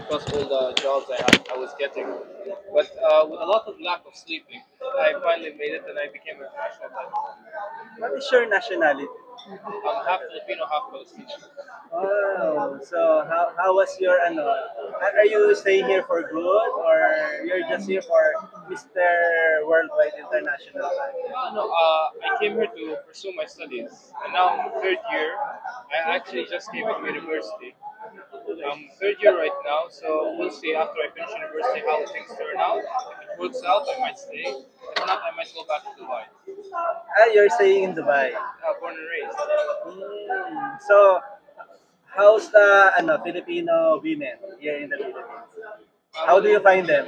because all the jobs I was getting. But with a lot of lack of sleeping, I finally made it and I became a national title. What is your nationality? I'm half Filipino, half Palestinian. Oh, so how was your ano? Are you staying here for good or you're just here for Mr. Worldwide International? No, I came here to pursue my studies, and now I'm third year. I actually just came from university. I'm third year right now, so we'll see after I finish university how things turn out. If it works out, I might stay. If not, I might go back to Dubai. Ah, you're staying in Dubai. Born and raised. So how's the Filipino women here in the Philippines? How do you Well, find them?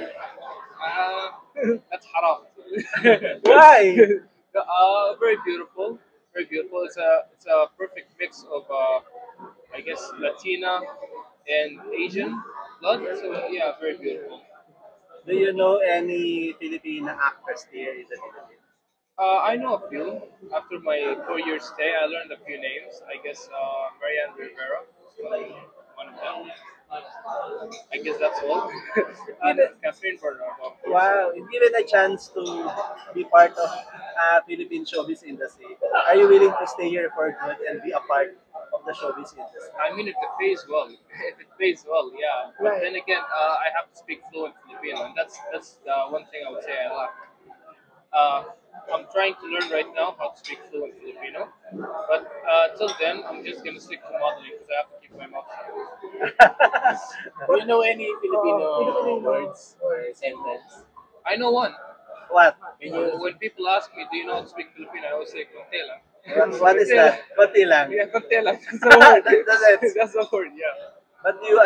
that's haram. Why? Very beautiful, very beautiful. It's a perfect mix of I guess Latina and Asian blood. So yeah, very beautiful. Do you know any Filipino actress here in the Philippines? I know a few. After my 4 year stay, I learned a few names. I guess Marianne Rivera is one of them. I guess that's all. And Given, Catherine Bernardo, of course. wow, if given a chance to be part of Philippine showbiz industry, are you willing to stay here for good and be a part of the showbiz industry? I mean, if it pays well, if it pays well, yeah. But then again, I have to speak fluent Filipino, and that's the one thing I would say I lack. Uh, I'm trying to learn right now how to speak fluent Filipino, but till then, I'm just gonna stick to modeling because I have to keep my mouth shut. Do you know any Filipino words or sentence? I know one. What? When you When people ask me, "Do you know how to speak Filipino?" I always say "Konti lang." What is that? Konti lang. Yeah, "Konti lang." That's the word. That's it. That's the word. Yeah. But you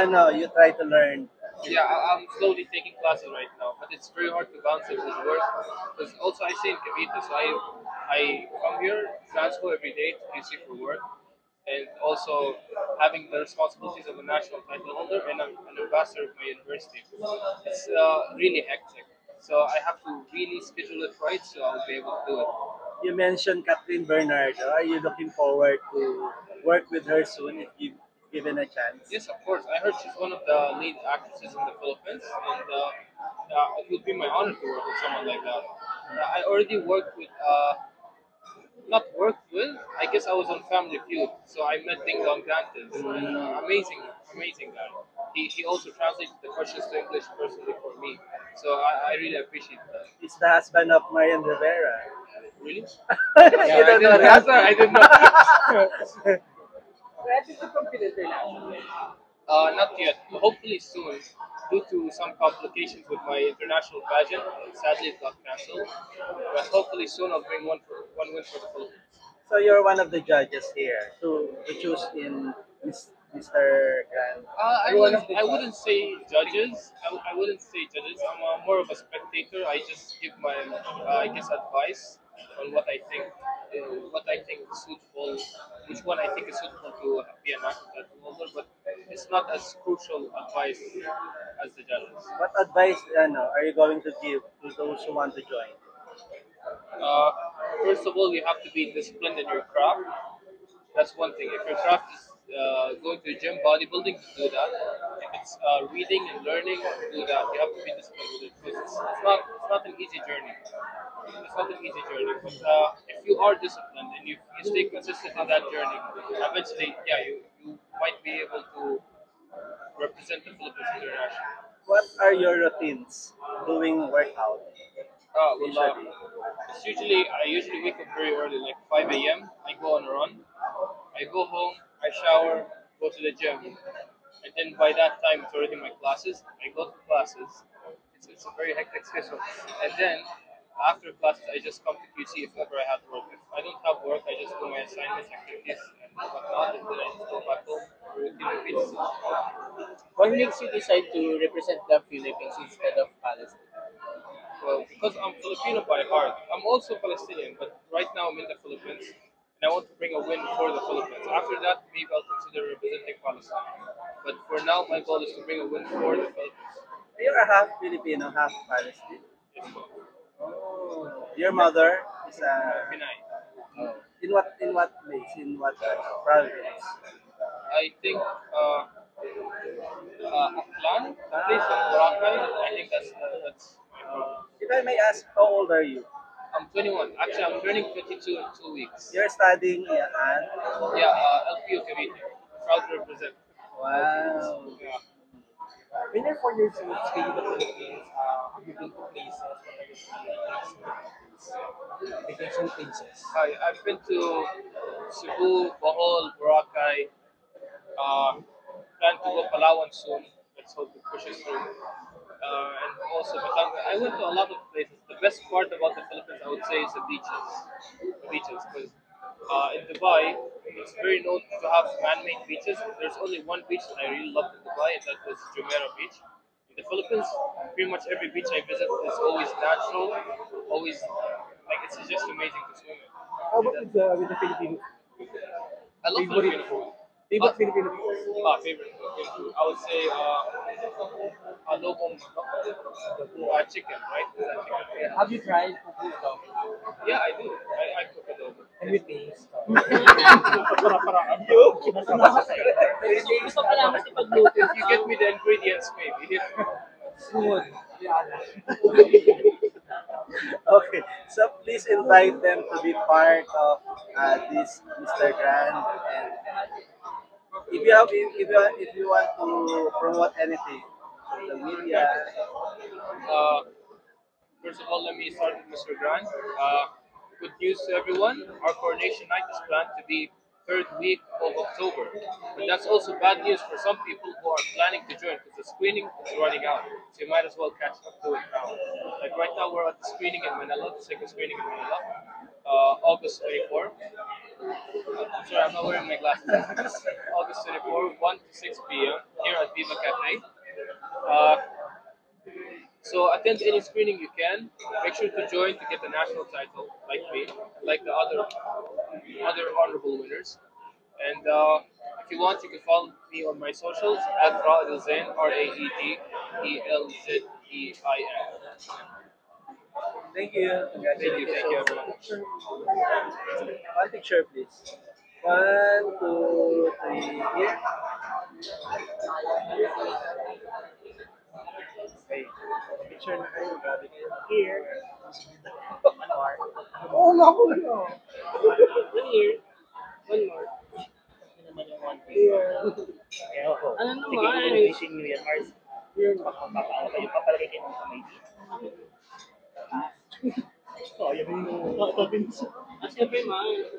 try to learn. Yeah, I'm slowly taking classes right now, but it's very hard to balance it with work. Because also I stay in Cavite, so I come here, transfer every day to QC for work, and also having the responsibilities of a national title holder and an ambassador of my university. It's really hectic. So I have to really schedule it right, so I'll be able to do it. You mentioned Catherine Bernardo. Are you looking forward to work with her soon if given a chance? Yes, of course. I heard she's one of the lead actresses in the Philippines, and it would be my honor to work with someone like that. I already worked with not worked with. I guess I was on Family Feud, so I met Ding Dong Dantes. Amazing, amazing guy. He also translated the questions to English personally for me, so I really appreciate that. He's the husband of Marian Rivera. Really? You I don't know didn't. That's that? why I didn't know. where did you compete internationally? Not yet. Hopefully soon. Due to some complications with my international pageant, sadly it got cancelled. But hopefully soon I'll bring one win for the Philippines. So you're one of the judges here to choose in Mr. Grand. I You're one wouldn't. of the I judges. wouldn't say judges. I wouldn't say judges. I'm more of a spectator. I just give my, I guess, advice on what I think is suitable, which one I think is suitable to be an actor holder. But it's not as crucial advice as the judges. What advice are you going to give to those who want to join? Uh, First of all, you have to be disciplined in your craft. That's one thing. If your craft is going to the gym, bodybuilding, do that. If it's reading and learning, do that. You have to be disciplined with it because it's not an easy journey. It's not an easy journey. But if you are disciplined and you stay consistent in that journey, eventually, yeah, you might be able to represent the Philippines internationally. What are your routines doing workout Well, usually? I usually wake up very early, like 5 a.m. I go on a run. I go home, I shower, go to the gym, and then by that time it's already my classes. I go to classes. It's a very hectic schedule, and then after classes I just come to QC if ever I have work. If I don't have work, I just do my assignments, activities, and whatnot, and then I just go back home. Routine repeats. What makes you decide to represent the Philippines instead of Palestine? Well, because I'm Filipino by heart, I'm also Palestinian, but right now I'm in the Philippines, and I want to bring a win for the Philippines. After that, maybe I'll consider representing Palestine. But for now, my goal is to bring a win for the Philippines. You're a half Filipino, half Palestinian. Yes, ma'am. Oh, your mother is Pinay. Oh. in what place? In what province? I think Aklan. place in Boracay. I think that's my problem. If I may ask, how old are you? I'm 21. Actually, I'm turning 22 in 2 weeks. You're studying at. Yeah, LPU Cavite. Proud to represent. Wow. Yeah. When you're 4 years old, stay in the Philippines, have you been to places? What have you seen? Vacation places. I've been to Cebu, Bohol, Boracay. Plan to go Palawan soon. Let's hope it pushes through. And also Batangas. I went to a lot of places. The best part about the Philippines, I would say, is the beaches. The beaches, because in Dubai, it's very known to have man-made beaches. There's only one beach that I really loved in Dubai, and that was Jumeirah Beach. In the Philippines, pretty much every beach I visit is always natural, always like it's just amazing to swim in. How about with the Philippines? I love Favorite Filipino food. Favorite Filipino food? Favorite food. I would say adobong manok, chicken, right? Is that chicken? Yeah. Have you tried cooking adobo? Yeah, I do. I cook adobo. And with taste? Gusto pa namin ipagluto. If you get me the ingredients, maybe. Soon. Okay, so please invite them to be part of this Mr. Grand. And if you want to promote anything, social media. Uh, First of all, let me start with Mr. Grant. Good news to everyone. Our coronation night is planned to be third week of October. But that's also bad news for some people who are planning to join because the screening is running out. So you might as well catch up to it now. Like right now, we're at the screening in Manila, the second screening in Manila, August 24. I'm sorry, I'm not wearing my glasses. August 24, 1 to 6 p.m. here at Viva Cafe. Uh, so attend any screening you can. Make sure to join to get the national title, like me, like the other honorable winners. And if you want, you can follow me on my socials at Raed El Zain, RAEDELZEIN. Thank you. Thank you, everyone. One picture, please. 1, 2, 3. Here. Okay. Picture na kayo. Grabe kayo. Here. One more. Oo nga po. One year. One more. Ano naman yung one here? Okay, ako. Ano Sige, naman? wishing you yan, Mars. Papaano kayo? Papalagay kayo ng kamay dito. Oh, yun yung... Siyempre, man.